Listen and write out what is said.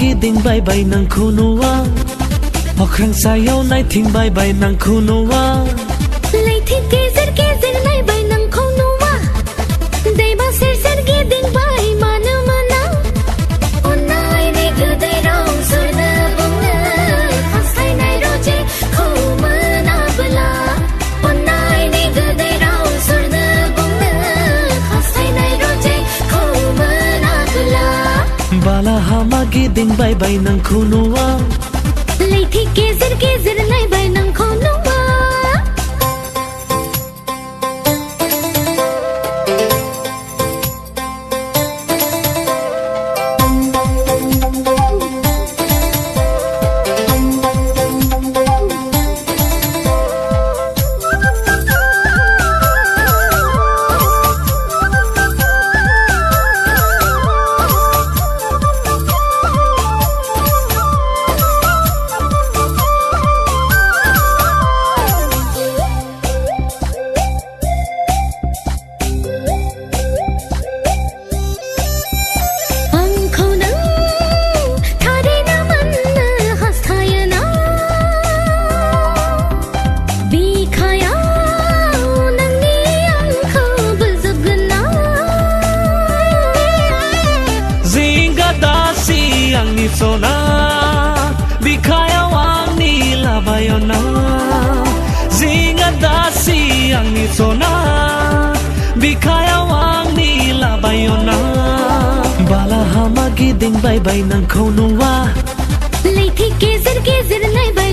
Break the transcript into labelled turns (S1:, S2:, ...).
S1: गिदिंबाय बाय नोंखौ नुवा अख्रां सायाव नायथिंबाय बाय नोंखौ नुवा
S2: लैथो गेजेर गेजेर नायबाय नोंखौ नुवा दैमा सेर सेर गिदिंबाय मानो मोना अननायनि गोदै राव सोरनो बुंनो हास्थायनाय रजेखौ मोनाबोला अननायनि गोदै राव सोरनो बुंनो हास्थायनाय रजेखौ मोनाबोला
S1: बालाहामा गिदिंबाय बाय नोंखौ नुवा
S2: लैथो गेजेर गेजेर नायबाय नोंखौ नुवा
S1: आंनि सना बिखायाव आंनि लाबायना जिंगा दासि आंनि सना बिखायाव आंनि लाबायना बालाहामा गिदिंबाय बाय नोंखौ नुवा
S2: लैथो गेजेर गेजेर नायबाय